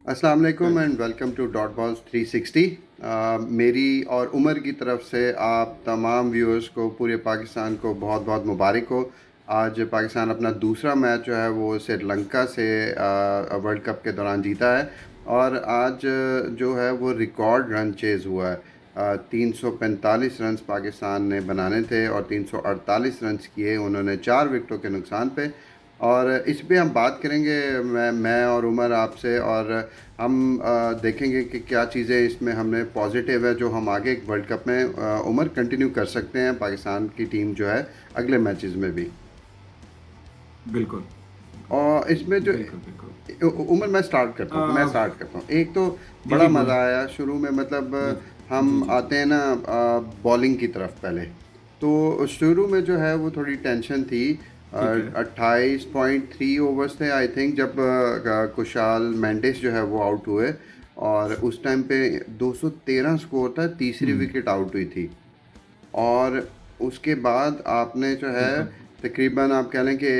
अस्सलाम वालेकुम and welcome to dot balls 360। मेरी और उमर की तरफ से आप तमाम व्यूअर्स को, पूरे पाकिस्तान को बहुत बहुत मुबारक हो। आज पाकिस्तान अपना दूसरा मैच जो है वो श्रीलंका से वर्ल्ड कप के दौरान जीता है। और आज जो है वो रिकॉर्ड रन चेज़ हुआ है। 345 रन्स पाकिस्तान ने बनाने थे और 348 रन्स किए उन्होंने 4 विकेटों के नुकसान पे। और इस पे हम बात करेंगे, मैं और उमर आपसे। और हम देखेंगे कि क्या चीज़ें इसमें हमने पॉजिटिव है जो हम आगे वर्ल्ड कप में उमर कंटिन्यू कर सकते हैं पाकिस्तान की टीम जो है अगले मैचेस में भी। बिल्कुल और इसमें जो बिल्कुल बिल्कुल। उमर मैं स्टार्ट करता हूँ। एक तो जी बड़ा जी मज़ा बोलें। आया शुरू में, मतलब जी जी हम जी जी। आते हैं ना बॉलिंग की तरफ पहले। तो शुरू में जो है वो थोड़ी टेंशन थी। ठीक है। 28.3 ओवर्स थे आई थिंक जब कुशाल मेंडिस जो है वो आउट हुए। और उस टाइम पे 213 स्कोर था, तीसरी हम्म। विकेट आउट हुई थी। और उसके बाद आपने जो है बिल्कुल। तकरीबन आप कह लें कि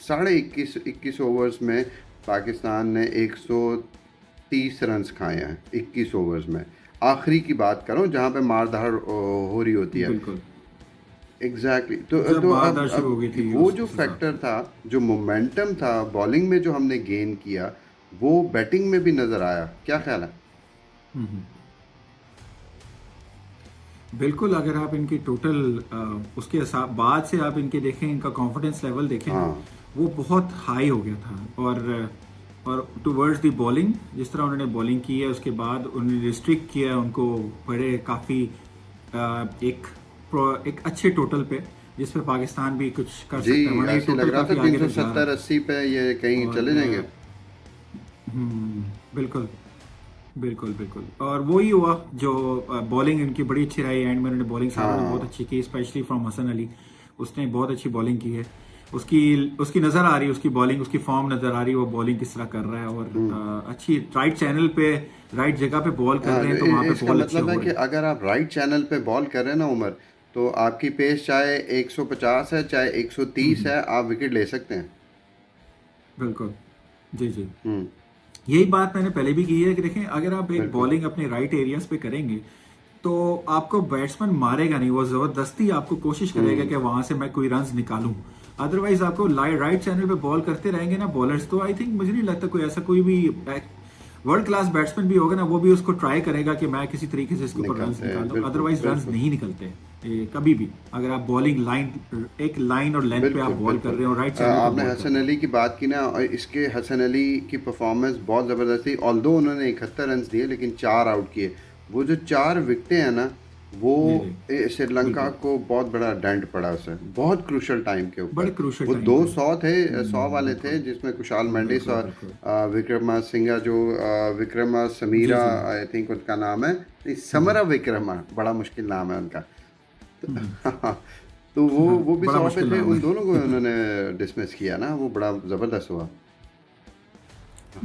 21.5 ओवर्स में पाकिस्तान ने 130 रन्स खाए हैं 21 ओवर्स में। आखिरी की बात करूं जहां पे मारधाड़ हो रही होती है। बिल्कुल। Exactly exactly। जब तो बारदार शुरू हो अब गई थी वो जो उस हिसाब फैक्टर से। था, जो मोमेंटम था बॉलिंग में जो हमने गेन किया, वो बैटिंग में भी नज़र आया। क्या ख्याल है? हम्म। बिल्कुल, अगर आप इनकी टोटल उसके बाद से आप इनके देखें, इनका कॉन्फिडेंस लेवल देखें ना, हाँ। वो बहुत हाई हो गया था। और टुवर्ड्स द बॉलिंग, जिस तरह उन्होंने बॉलिंग की है, उसके बाद उन्होंने रिस्ट्रिक्ट किया है उनको बड़े काफ़ी एक एक अच्छे टोटल पे, जिस पे पाकिस्तान भी कुछ कर जी, सकता है, वरना ये ऐसे लग टोटल रहा था काफ़ी आगे तक जा रहा 370-80 पे ये था। कहीं चले जाएंगे। और बिल्कुल बिल्कुल बिल्कुल। और वही हुआ जो बॉलिंग इनकी बड़ी अच्छी रही। एंड में उन्होंने बॉलिंग सारों ने बहुत हाँ। अच्छी की, स्पेशली फ्रॉम हसन अली। उसने बहुत अच्छी बॉलिंग की है। उसकी उसकी नज़र आ रही है, उसकी बॉलिंग, उसकी फॉर्म नज़र आ रही है, वो बॉलिंग किस तरह कर रहा है। और हम्म। अच्छी राइट चैनल पे, राइट जगह पे बॉल कर हाँ, रहे हैं, तो वहाँ पे इसका बॉल अच्छे मतलब है हो कि रहे हैं। अगर आप राइट चैनल पे बॉल कर रहे हैं ना उमर, तो आपकी पेस चाहे 150 है चाहे 130 हम्म। है, आप विकेट ले सकते हैं। बिल्कुल। जी जी। हम्म। यही बात मैंने पहले भी की है कि देखें, अगर आप एक बिल्कुल। बॉलिंग अपने राइट एरियाज पे करेंगे, तो आपको बैट्समैन मारेगा नहीं, वो जबरदस्ती आपको कोशिश करेगा हम्म। कि वहां से मैं कोई रन निकालूं। अदरवाइज आपको राइट चैनल पे बॉल करते रहेंगे ना बॉलर्स, तो आई थिंक मुझे नहीं लगता कोई ऐसा कोई भी वर्ल्ड क्लास बैट्समैन भी होगा ना, वो भी उसको ट्राई करेगा कि मैं किसी तरीके से इसके ऊपर रन निकलते हैं, निकाल दूं। बिल्कुल अदरवाइज रन बिल्कुल। नहीं निकलते कभी भी। अगर आप बॉलिंग लाइन, एक लाइन और लेंथ पे आप बिल्कुल बॉल कर बिल्कुल। रहे हो, राइट चैनल पे आपने बॉल कर हसन रहे हो। अली की बात की ना, और इसके हसन अली की परफॉर्मेंस बहुत ज़बरदस्त थी। ऑल्दो उन्होंने 71 रन दिए लेकिन 4 आउट किए। वो जो 4 विकेटें हैं ना, वो जी जी। श्रीलंका बिल्कुल। को बहुत बड़ा डेंट पड़ा उसे, बहुत क्रूशल टाइम के बड़े ऊपर। क्रूशल वो टाइम दो पे। 100 थे, 100 वाले थे, बिल्कुल जिसमें कुशाल मेंडिस बिल्कुल और बिल्कुल। विक्रमा सिंघा, जो विक्रमा जी समीरा जी। आई थिंक उनका नाम है, नहीं हम्म। समरा विक्रमा, बड़ा मुश्किल नाम है उनका। हम्म। तो वो भी बड़ा 100 पे मुश्किल थे। नाम उन दोनों को है। उन्होंने डिसमिस किया ना, वो बड़ा ज़बरदस्त हुआ।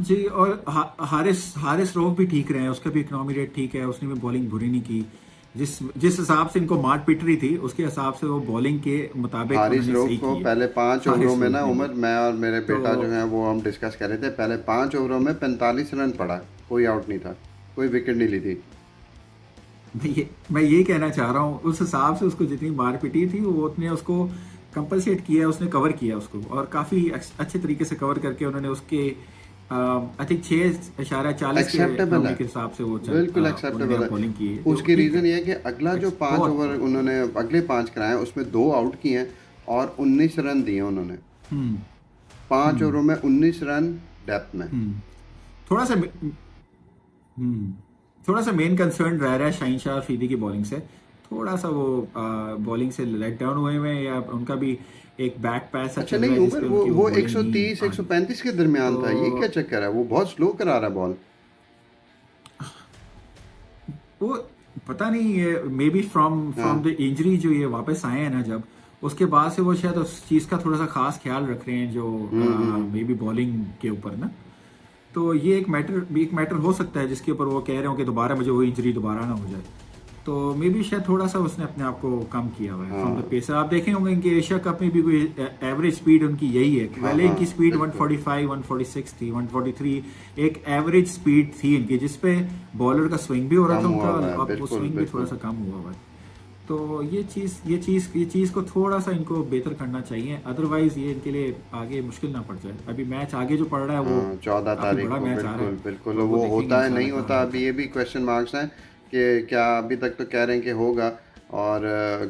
जी। और हारिस हारिस रऊफ भी ठीक रहे हैं, उसका भी इकोनॉमी रेट ठीक है, उसने भी बॉलिंग बुरी नहीं की। जिस जिस हिसाब से इनको मार पिट रही थी, उसके हिसाब से वो बॉलिंग के मुताबिक हारिस उन्होंने रऊफ सही को की है। पहले 5 ओवरों हारिस में रऊफ ना ने भी। उमर, मैं और मेरे तो बेटा जो है वो हम डिस्कस कर रहे थे, पहले 5 ओवरों में 45 रन पड़ा, कोई आउट नहीं था, कोई विकेट नहीं ली थी। मैं ये कहना चाह रहा हूँ, उस हिसाब से उसको जितनी मार पिटी थी, वो उतने उसको कंपनसेट किया, उसने कवर किया उसको, और काफी अच्छे तरीके से कवर करके उन्होंने उसके आई थिंक 6.40 के एक्सेप्टेबल है, इकोनॉमी के हिसाब से वो बिल्कुल उन्होंने एक्सेप्टेबल है। बॉलिंग की है, जो उसकी ठीक रीज़न है। ये है कि अगला जो पाँच बहुत ओवर बहुत बहुत। उन्होंने अगले 5 कराए उसमें 2 आउट किए हैं और 19 रन दिए उन्होंने। हम्म। 5 ओवरों हम्म। में 19 रन डेप्थ में। हम्म। थोड़ा सा हम्म थोड़ा सा मेन कंसर्न रह रहा है शाहीन शाह अफरीदी की बॉलिंग से। थोड़ा सा वो बॉलिंग से लेट डाउन हुए हुए हैं, या उनका भी एक बैक पैसा अच्छा, चल रहा नहीं है उमर, जिसपे उनकी वो वो बॉलिंग नहीं 130 आ रही। 135 के दरमियान था, ये क्या तो चक्कर है? वो बहुत स्लो करा रहा है बॉल। वो पता नहीं, ये मे बी फ्रॉम फ्रॉम हाँ। द इंजरी, जो ये वापस आए हैं ना जब, उसके बाद से वो शायद उस चीज़ का थोड़ा सा खास ख्याल रख रहे हैं, जो हम्म। मे बी बॉलिंग के ऊपर ना। तो ये एक मैटर हो सकता है जिसके ऊपर वो कह रहे हो कि दोबारा मुझे वो इंजरी दोबारा ना हो जाए। तो मे बी शायद थोड़ा सा उसने अपने आप को कम किया हुआ है फ्रॉम द हाँ पेसर। आप देखें होंगे इनके एशिया कप में भी कोई एवरेज स्पीड उनकी यही है। हाँ पहले हाँ इनकी स्पीड बिल्कुल 145 146 थी, 143 एक एवरेज स्पीड थी इनकी, जिसपे बॉलर का स्विंग भी हो रहा था कम हुआ उनका, हुआ है, अब वो बिल्कुल स्विंग भी थोड़ा बिल्कुल। सा कम हुआ हुआ है। तो ये चीज को थोड़ा सा इनको बेहतर करना चाहिए, अदरवाइज ये इनके लिए आगे मुश्किल ना पड़ जाए। अभी मैच आगे जो पड़ रहा है वो हाँ 14 काफी तारीख बड़ा को, मैच आ रहा बिल्कुल है, बिल्कुल। तो वो वो देखेंगे होता है नहीं इंशाल्लाह कहाँ होता, होता अभी है। ये भी क्वेश्चन मार्क्स हैं कि क्या अभी तक तो कह रहे हैं कि होगा। और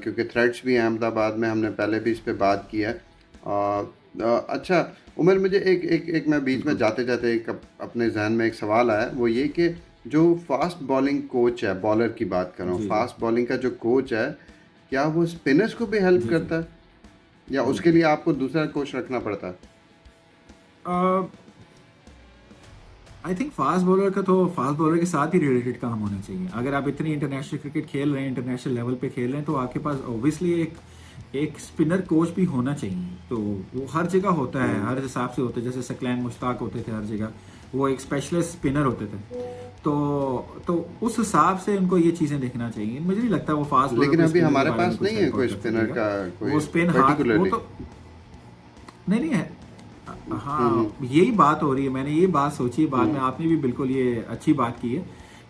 क्योंकि थ्रेट्स भी हैं अहमदाबाद में, हमने पहले भी इस पे बात की है। अच्छा उमर, मुझे एक एक एक मैं बीच में बिल्कुल जाते जाते एक अपने जहन में एक सवाल आया, वो ये कि जो फास्ट बॉलिंग कोच है, बॉलर की बात कर रहा हूँ, जी जी फास्ट बॉलिंग का जो कोच है, क्या वो स्पिनर्स को भी हेल्प जी जी करता है या जी उसके लिए आपको दूसरा कोच रखना पड़ता है? आई थिंक फास्ट बॉलर का तो फास्ट बॉलर के साथ ही रिलेटेड काम होना चाहिए। अगर आप इतनी इंटरनेशनल क्रिकेट खेल रहे हैं, इंटरनेशनल लेवल पे खेल रहे हैं, तो आपके पास ऑब्वियसली एक स्पिनर कोच भी होना चाहिए। तो वो हर जगह होता है, हम्म। हर हिसाब से होता है। जैसे सकलैन मुश्ताक होते थे हर जगह, वो एक स्पेशलिस्ट स्पिनर होते थे। तो तो उस हिसाब से उनको ये चीज़ें देखना चाहिए। मुझे नहीं लगता वो फास्ट बॉलर लेकिन को अभी स्पिनर के हमारे बारे में पास कुछ नहीं है हेल्प कोई आउट कर स्पिनर सकेगा। का, कोई वो स्पिन हाथ वो पर्टिकुलरली। तो नहीं नहीं है। हम्म। हाँ यही बात हो रही है, मैंने ये बात सोची है बाद में, हम्म। आपने भी बिल्कुल ये अच्छी बात की है।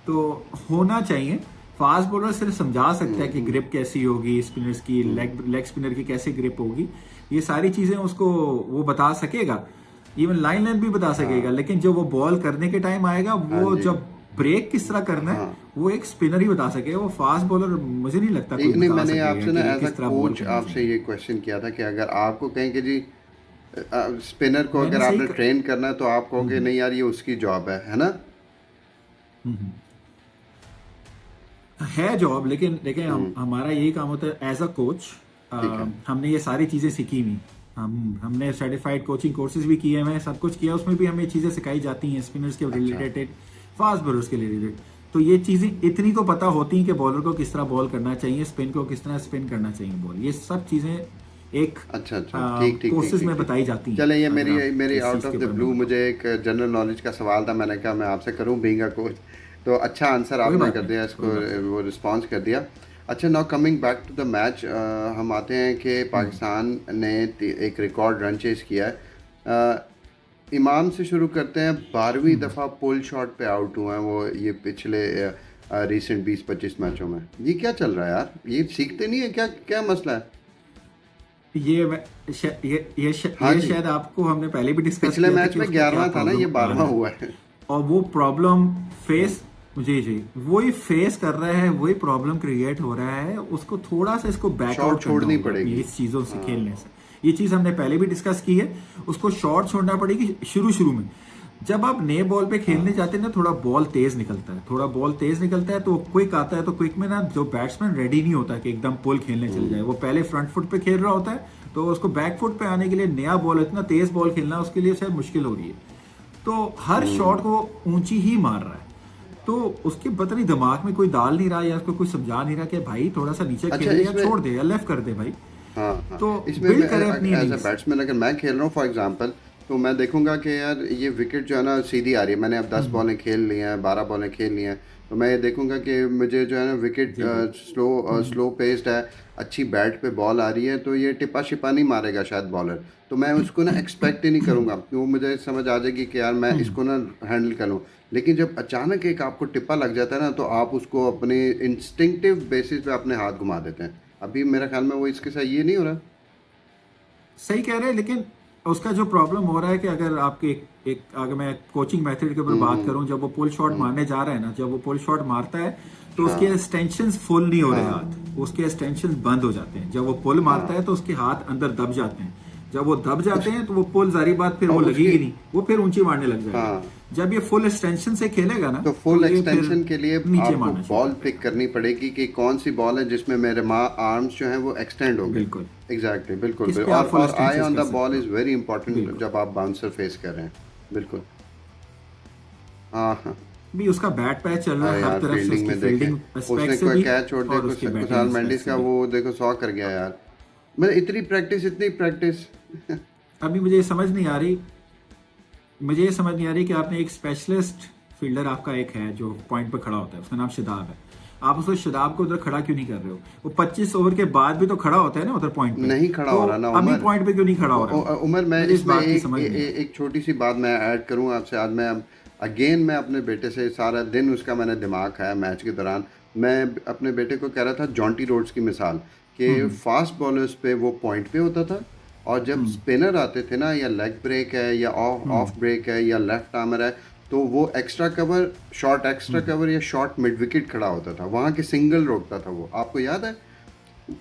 तो होना चाहिए। फास्ट बॉलर सिर्फ समझा सकता है कि हम्म। ग्रिप कैसी होगी स्पिनर्स की, हम्म। लेग लेग स्पिनर की कैसे ग्रिप होगी, ये सारी चीजें उसको वो बता सकेगा। इवन लाइन लेंथ भी बता सकेगा, हाँ लेकिन जो वो बॉल करने के टाइम आएगा, हाँ वो जी। जब ब्रेक किस तरह करना है, हाँ वो एक स्पिनर ही बता सकेगा। वो फास्ट बॉलर मुझे नहीं लगता कोई एक नहीं, बता मैंने सकेगा आपसे ना कि एज अ किस तरह बॉल कोच करनी आपसे चाहिए। ये क्वेश्चन किया था कि अगर आपको कहें कि जी स्पिनर को मैंने अगर सही आपने ट्रेन करना है, तो आप कहोगे हम्म नहीं यार ये उसकी जॉब है ना? हम्म है जॉब, लेकिन लेकिन हम्म। हमारा यही काम होता है एज अ कोच। ठीक है। हमने ये सारी चीज़ें सीखी नहीं। हमने सर्टिफाइड कोचिंग कोर्सेज भी किए हुए हैं, सब कुछ किया, उसमें भी हमें चीज़ें सिखाई जाती हैं स्पिनर्स के अच्छा। रिलेटेड, फास्ट बॉलर्स के रिलेटेड। तो ये चीज़ें इतनी तो पता होती हैं कि बॉलर को किस तरह बॉल करना चाहिए, स्पिन को किस तरह स्पिन करना चाहिए बॉल, ये सब चीज़ें एक अच्छा अच्छा, ठीक ठीक ठीक कोर्सेज ठीक में ठीक। बताई जाती हैं। चलें, ये अगर मेरी आप मेरी इस आउट चीज़ ऑफ के द ऊपर मैं ब्लू बताऊँ, मुझे एक जनरल नॉलेज का सवाल था, मैंने कहा मैं आपसे करूं बीइंग अ कोच। तो अच्छा आंसर कोई आपने बात कर नहीं दिया कोई इसको, बात नहीं। वो रिस्पॉन्स कर दिया। अच्छा, now coming back to the match, हम आते हैं कि हम्म पाकिस्तान ने एक रिकॉर्ड रन चेज किया है। इमाम से शुरू करते हैं, 12वीं हम्म दफ़ा पुल शॉट पे आउट हुए हैं वो, ये पिछले रीसेंट 20-25 मैचों में। ये क्या चल रहा है यार, ये सीखते नहीं है क्या, क्या मसला है? ये मैं- श- हाँ ये जी, शायद आपको हमने पहले भी डिस्कस पिछले किया था मैच कि में उसका क्या 11वां था ना, ये प्रॉब्लम आ रहा 12वां है। हुआ है। और वो प्रॉब्लम हम्म। फेस, जी जी, वही फेस कर रहा है, वही प्रॉब्लम क्रिएट हो रहा है। उसको थोड़ा सा इसको शॉट बैकआउट करना छोड़नी होगा अपनी पड़ेगी। इस चीजों से हाँ। खेलने से। ये चीज हमने पहले भी डिस्कस की है। उसको शॉट छोड़ना पड़ेगी शुरू शुरू में। जब आप नए बॉल पे खेलने हाँ। जाते हैं ना, थोड़ा बॉल तेज निकलता है, थोड़ा बॉल तेज निकलता है तो क्विक आता है। तो क्विक में ना जो बैट्समैन रेडी नहीं होता कि एकदम पुल खेलने चल जाए, हम्म। वो पहले फ्रंट फुट पे खेल रहा होता है, तो उसको बैक फुट पे आने के लिए नया बॉल, इतना तेज बॉल खेलना उसके लिए शायद मुश्किल हो रही है। तो हर हम्म। शॉट को ऊंची ही मार रहा है। तो उसके पता नहीं दिमाग में कोई डाल नहीं रहा, या उसको कोई समझा नहीं रहा कि भाई थोड़ा सा नीचे अच्छा खेले, या इसमें, छोड़ दे, या लेफ्ट कर दे भाई। हाँ हाँ, तो इसमें मैं बिल्ड करें अपनी एज अ इनिंग्स। बैट्समैन अगर मैं खेल रहा हूँ फॉर एग्जांपल, तो मैं देखूंगा कि यार ये विकेट जो है ना सीधी आ रही है, मैंने अब 10 हम्म बॉलें खेल ली हैं, 12 बॉलें खेल ली हैं, तो मैं ये देखूंगा कि मुझे जो है ना विकेट जी जी स्लो पेस्ड है, अच्छी बैट पे बॉल आ रही है, तो ये टिप्पा शिप्पा नहीं मारेगा शायद बॉलर। तो मैं उसको ना एक्सपेक्ट ही नहीं करूंगा, तो मुझे समझ आ जाएगी कि यार मैं हम्म इसको ना हैंडल कर लूँ। लेकिन जब अचानक एक आपको टिप्पा लग जाता है ना, तो आप उसको अपने इंस्टिंक्टिव बेसिस पे अपने हाथ घुमा देते हैं। अभी मेरा ख्याल में वो इसके साथ ये नहीं हो रहा। सही कह रहे हैं, लेकिन उसका जो प्रॉब्लम हो रहा है कि अगर आपके अगर मैं कोचिंग मेथड के ऊपर बात हम्म। करूं, जब वो पुल शॉट हम्म। मारने जा रहा है ना, जब वो पुल शॉट मारता है, तो उसके हाँ एक्सटेंशंस फुल नहीं हो रहे हाँ हाथ, उसके एक्सटेंशंस बंद हो जाते हैं। जब वो पुल मारता है हाँ। तो उसके हाथ अंदर दब जाते हैं। जब वो दब जाते हैं तो वो पुल जारी बात फिर वो और उसकी, लगेगी नहीं, वो फिर ऊंची मारने लग जाएगा। हाँ, जब ये फुल एक्सटेंशन से खेलेगा ना, तो तो फुल ये फिर एक्सटेंशन के लिए नीचे आपको मारना शुरू बॉल कर पिक देगा। करनी पड़ेगी कि कौन सी बॉल है जिसमें मेरे माँ आर्म्स जो हैं वो एक्सटेंड हो गए। बिल्कुल। एग्जैक्टली, बिल्कुल किस बिल्कुल। पे आप फुल और आई एक्सटेंशन ऑन कर द बॉल सकते हो। इज़ वेरी इंपॉर्टेंट बिल्कुल। जब आप बाउंसर फेस कर रहे हैं। बिल्कुल। हाँ हाँ। भी उसका बैट पैच चल रहा अरे है हर यार तरफ से, फील्डिंग उसकी में देखें, फील्डिंग एस्पेक्ट उसने से कोई भी कैच छोड़ दिया, और उसके कुछ बैटिंग कुशाल एस्पेक्ट मेंडिस से का, भी। वो देखो 100 कर गया यार। मतलब इतनी प्रैक्टिस, इतनी प्रैक्टिस। अभी मुझे ये समझ नहीं आ रही, मुझे ये समझ नहीं आ रही कि आपने एक स्पेशलिस्ट फील्डर आपका एक है जो पॉइंट पे खड़ा होता है, उसका नाम शिदाब है। आप उसको शादाब को उधर खड़ा क्यों नहीं कर रहे हो? वो 25 ओवर के बाद भी तो खड़ा होता है ना उधर पॉइंट पे, नहीं खड़ा तो हो रहा ना अभी उमर। पॉइंट पे क्यों नहीं खड़ा हो रहा? उमर मैं मुझे इस इसमें बात की एक समझ नहीं एक छोटी सी बात मैं ऐड करूं आपसे। आज मैं अगेन मैं अपने बेटे से सारा दिन उसका मैंने दिमाग खाया मैच के दौरान। मैं अपने बेटे को कह रहा था जॉन्टी रोड्स की मिसाल कि हम्म। फास्ट बॉलर्स पे वो पॉइंट पे होता था, और जब हम्म। स्पिनर आते थे ना, या लेग ब्रेक है या ऑफ हम्म। ऑफ ब्रेक है या लेफ्ट आर्मर है, तो वो एक्स्ट्रा कवर, शॉर्ट एक्स्ट्रा हम्म। कवर या शॉर्ट मिड विकेट खड़ा होता था, वहाँ के सिंगल रोकता था वो। आपको याद है?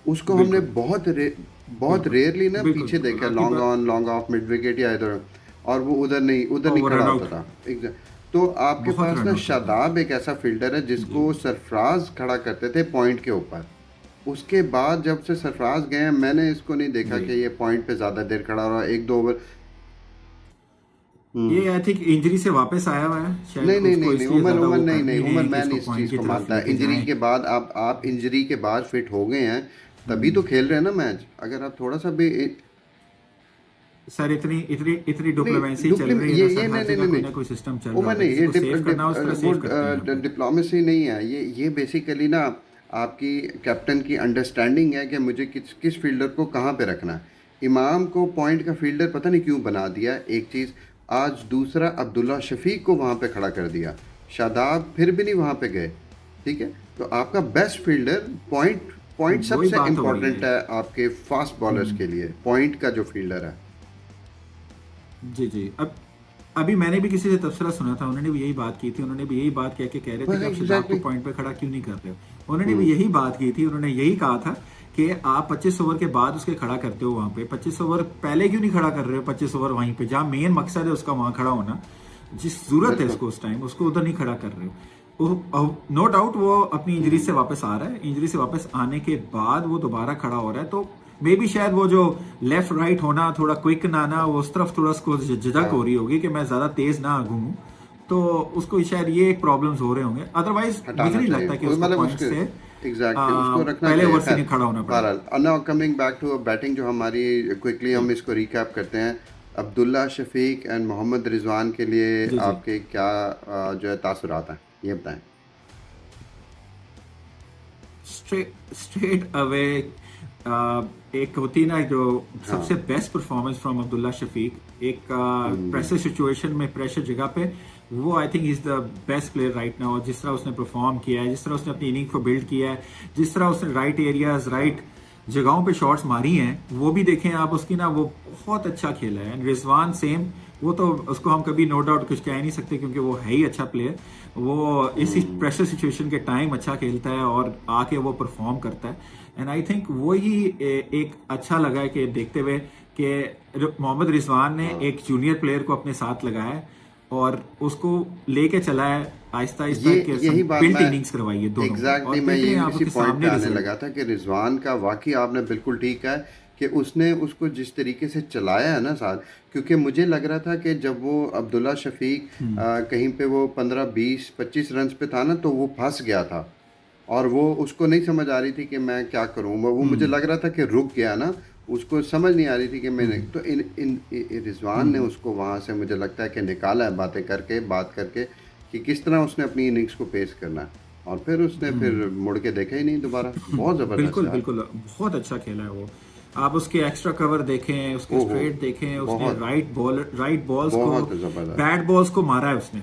उसको हमने बिल्कुल। बहुत बिल्कुल। रेयरली ना बिल्कुल। पीछे बिल्कुल देखा, आपकी लॉन्ग बात। On long off mid wicket या इधर, और वो उधर नहीं और खड़ा रन होता आउट, था। तो आपके बहुत पास रन ना आउट होता है। शादाब एक ऐसा फील्डर है जी। जिसको सरफराज खड़ा करते थे पॉइंट के ऊपर। उसके बाद जब से सरफराज गए हैं, मैंने इसको नहीं देखा जी। कि ये पॉइंट पे ज़्यादा देर खड़ा रहा, एक दो ओवर। ये आई थिंक इंजरी से वापस आया हुआ है, शायद नहीं नहीं उसको नहीं नहीं, इसलिए उमर ज्यादा उमर वो नहीं कर नहीं नहीं उमर, रहे कि मैं नहीं इसको इस पॉइंट चीज़ की को तरफ मानता। लेके इंजरी जाएं। के बाद आप इंजरी के बाद फिट हो गए हैं, तभी तो खेल रहे हैं ना मैच। अगर आप थोड़ा सा भी सर इतनी इतनी इतनी नहीं डिप्लोमेसी चल रही है ना ये सर, नहीं हर नहीं जगह नहीं कोई नहीं ना कोई सिस्टम चल रहा उमर होता है, नहीं, किसी ये को सेव करना हो उस तरह वो सेव करते हैं यहाँ पे। डिप्लोमेसी नहीं है। ये बेसिकली ना आपकी कैप्टन की अंडरस्टैंडिंग है कि मुझे किस किस फील्डर को कहाँ पे रखना है। इमाम को पॉइंट का फील्डर पता नहीं क्यों बना दिया, एक चीज़। आज दूसरा, अब्दुल्ला शफीक को वहाँ पे खड़ा कर दिया, शादाब फिर भी नहीं वहाँ पे गए। ठीक है, तो आपका बेस्ट फील्डर पॉइंट पॉइंट वही सबसे बात हो रही इम्पोर्टेंट है। है आपके फास्ट बॉलर्स के लिए, पॉइंट का जो फील्डर है। जी जी। अब अभी मैंने भी किसी से तबसरा सुना था, उन्होंने भी यही बात की थी, उन्होंने भी यही बात कह रहे थे बस कि आप शादाब को एग्जैक्टली। पॉइंट पे खड़ा क्यों नहीं कर रहे हो। उन्होंने भी यही बात की थी, उन्होंने यही कहा था कि आप 25 ओवर के बाद उसके खड़ा करते हो वहां पे, 25 ओवर पहले क्यों नहीं खड़ा कर रहे हो? 25 ओवर वहीं पे जहां मेन मकसद है उसका वहां खड़ा होना, जिस जरूरत है बिल्कुल। उसको उस टाइम, उसको उधर नहीं खड़ा कर रहे हो। नो डाउट वो अपनी इंजरी से वापस आ रहा है, इंजरी से वापस आने के बाद वो दोबारा खड़ा हो रहा है, तो मे बी शायद वो जो लेफ्ट राइट होना, थोड़ा क्विक ना आना, वो उस तरफ थोड़ा उसको झिझक हो हाँ, रही होगी कि मैं ज्यादा तेज ना घूमूं, तो उसको शायद ये एक प्रॉब्लम्स हो रहे होंगे। अदरवाइज मुझे हटाना नहीं चाहिए लगता कि वो, उसको मतलब पॉइंट उसके से एग्जैक्टली उसको रखना पहले चाहिए। ओवर से खैर, नहीं खड़ा होना पड़ेगा। बहरहाल now coming back to batting जो हमारी, क्विकली जी हम इसको रिकैप करते हैं। अब्दुल्ला शफीक एंड मोहम्मद रिजवान के लिए जी। जी। आपके क्या जो है तासुरात हैं, ये बताएं। स्ट्रेट अवे एक होती ना जो हाँ। सबसे best performance from Abdullah Shafique, एक हम्म। प्रेशर सिचुएशन में, प्रेशर जगह पे, वो I think is the best player right now. जिस तरह उसने परफॉर्म किया है, जिस तरह उसने अपनी इनिंग को बिल्ड किया है, जिस तरह उसने राइट एरियाज, राइट जगहों पे शॉट्स मारी हैं, वो भी देखें आप उसकी ना, वो बहुत अच्छा खेला है। एंड रिजवान सेम, वो तो उसको हम कभी नो डाउट कुछ कह नहीं सकते क्योंकि वो है ही अच्छा प्लेयर। वो इसी प्रेशर सिचुएशन के टाइम अच्छा खेलता है और आके वो परफॉर्म करता है। एंड आई थिंक वो ही एक अच्छा लगा है कि देखते हुए कि मोहम्मद रिजवान ने हाँ, एक जूनियर प्लेयर को अपने साथ लगाया है और उसको लेके चला है आहिस्ता आहिस्ता, ये के यही बात बिल्ट मैं इनिंग्स करवाई है दोनों को, एग्जैक्टली और मैं देख रहे ये हैं आप इसी उसके पॉइंट पे सामने आने रिजल्ट। लगा था कि रिजवान का वाकई आपने बिल्कुल ठीक है कि उसने उसको जिस तरीके से चलाया है ना साथ। क्योंकि मुझे लग रहा था कि जब वो अब्दुल्ला शफीक कहीं पे वो 15 20 25 रन पे था ना, तो वो फंस गया था, और वो उसको नहीं समझ आ रही थी कि मैं क्या करूँ। वो मुझे हम्म। लग रहा था कि रुक गया ना, उसको समझ नहीं आ रही थी कि मैंने हम्म। तो रिजवान ने हम्म। उसको वहाँ से मुझे लगता है कि निकाला है, बातें करके, बात करके, कि किस तरह उसने अपनी इनिंग्स को पेश करना है। और फिर उसने हम्म। फिर मुड़ के देखा ही नहीं दोबारा। बहुत ज़बरदस्त बिल्कुल यार। बिल्कुल, बहुत अच्छा खेला है वो। आप उसके एक्स्ट्रा कवर देखें, उसके ओहो, स्ट्रेट देखें, उसने बहुत राइट बॉल्स को, बहुत ज़बरदस्त। बैट बॉल्स को मारा है उसने,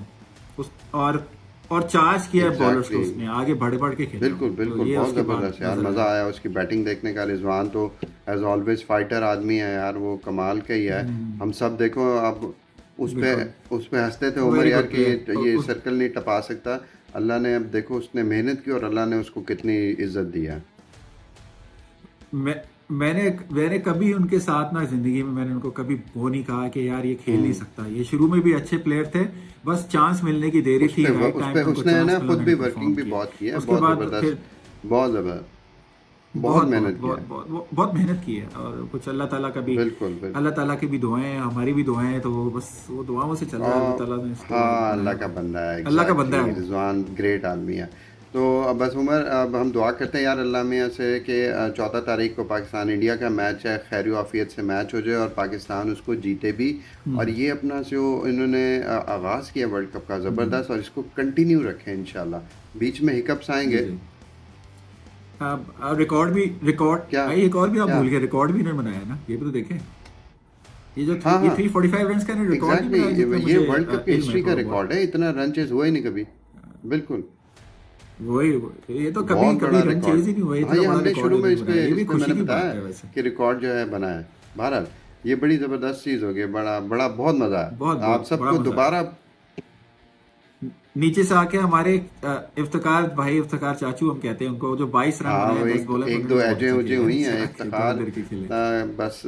उस और चार्ज किया है बॉलर्स को, एग्जैक्टली। उसने आगे बढ़ बढ़ के खेला बिल्कुल वो, तो बिल्कुल, ये बहुत उसके बाद ज़बरदस्त यार, नजर मज़ा आया। आया उसकी बैटिंग देखने का। रिजवान तो एज ऑलवेज फाइटर आदमी है यार, वो कमाल का ही है। हम सब देखो अब बिल्कुल। उस पे हंसते थे उमर वेरी यार गुड कि प्लेयर। ये सर्कल नहीं टपा सकता। अल्लाह ने, अब देखो उसने मेहनत की और अल्लाह ने उसको कितनी इज्जत दी है। मैं मैंने मैंने कभी उनके साथ ना, जिंदगी में मैंने उनको कभी वो नहीं कहा कि यार ये खेल नहीं हम्म। सकता। ये शुरू में भी अच्छे प्लेयर थे, बस चांस मिलने की देरी थी, राइट उस टाइम पे पे उनको उसने चांस ना मिला, खुद भी उन्होंने वर्किंग परफॉर्म भी किया। बहुत की है, उसके बहुत बाद ज़बरदस्त, फिर बहुत ज़बरदस्त, बहुत बहुत बहुत मेहनत किया बहुत है। बहुत बहुत मेहनत की है, और कुछ अल्लाह ताला का भी, बिल्कुल बिल्कुल। अल्लाह ताला की भी दुआएं हैं, हमारी भी दुआएं हैं, तो वो बस वो दुआओं से चल रहा है, अल्लाह और ताला ने इसको हाँ, बनाया अल्लाह का हुआ है। बंदा है, अल्लाह का बंदा एग्जैक्टली। है वो। रिजवान ग्रेट आदमी है। तो अब बस उमर, अब हम दुआ करते हैं यार अल्लाह मियाँ से कि 14 तारीख को पाकिस्तान इंडिया का मैच है, खैर आफियत से मैच हो जाए और पाकिस्तान उसको जीते भी। और हम्म। ये अपना जो इन्होंने आगाज़ किया वर्ल्ड कप का हम्म। ज़बरदस्त, और इसको कंटिन्यू रखें इंशाल्लाह। बीच में हिकअप्स जी आएंगे, जी। रिकॉर्ड क्या भाई, एक और भी आप क्या भूल गए, रिकॉर्ड भी इन्होंने बनाया ना, ये भी तो देखें। हाँ ये हाँ 345 रन का इन्होंने रिकॉर्ड नहीं एग्जैक्टली बनाया, जितना ये मुझे वर्ल्ड कप की इल्म है हिस्ट्री का थोड़ा बहुत। रिकॉर्ड है, इतना रन चेज हुआ ही नहीं कभी। बिल्कुल ये तो कभी बहुत कभी बड़ा रन रिकॉर्ड। चेज ही नहीं हुआ, हाँ इतना ये बड़ा हमने रिकॉर्ड शुरू में इन्होंने बनाया, ये भी इस पे खुशी मैंने की बताया बात है वैसे। कि रिकॉर्ड जो है बना है। बहरहाल ये बड़ी ज़बरदस्त चीज़ होगी, बड़ा बड़ा बहुत मज़ा बहुत है। आप बहुत बड़ा सबको मजा आया। दोबारा नीचे से आके हमारे इफ्तिकार भाई, इफ्तिकार चाचू हम कहते हैं उनको, जो 22 रन हाँ बनाए वो 10 बॉलर में, एक उन्होंने दो बहुत एजें अच्छा उजें खेला है, हुई हैं जाके दो इफ्तिखार। इधर के खेले। बस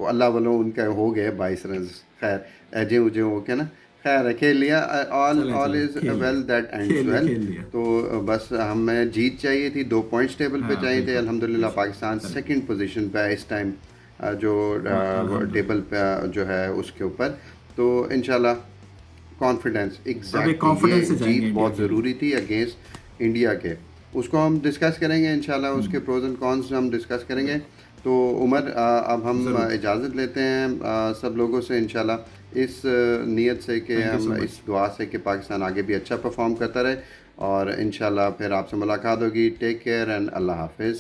अल्लाह वालों उनका हो गए 22 रन। खैर एजें उजें हो के ना, खैर खेल लिया। ऑल चले ऑल चले, इज़ खेल लिया, वेल दैट एंड्स वेल। खेल लिया। तो बस हमें जीत चाहिए थी, 2 पॉइंट्स टेबल पे हाँ चाहिए थे। बिल्कुल, अल्हम्दुलिल्लाह बेशक। पाकिस्तान चले, सेकंड पोजीशन पे है इस टाइम, जो टेबल अल्हम्दुलिल्लाह। पे जो है उसके ऊपर। तो इंशाल्लाह कॉन्फिडेंस अब एक एग्जैक्टली ये कॉन्फिडेंस से जाएंगे जीत इंडिया बहुत के लिए। ज़रूरी थी अगेंस्ट इंडिया के। उसको हम डिस्कस करेंगे इंशाल्लाह, उसके प्रोज एंड कॉन्स हम डिस्कस करेंगे। बिल्कुल, तो उमर अब हम ज़रूर। इजाज़त लेते हैं सब लोगों से इंशाल्लाह, इस नीयत से कि थैंक यू हम सो इस मच। दुआ से कि पाकिस्तान आगे भी अच्छा परफॉर्म करता रहे। और इंशाल्लाह फिर आपसे मुलाकात होगी। टेक केयर एंड अल्लाह हाफिज़।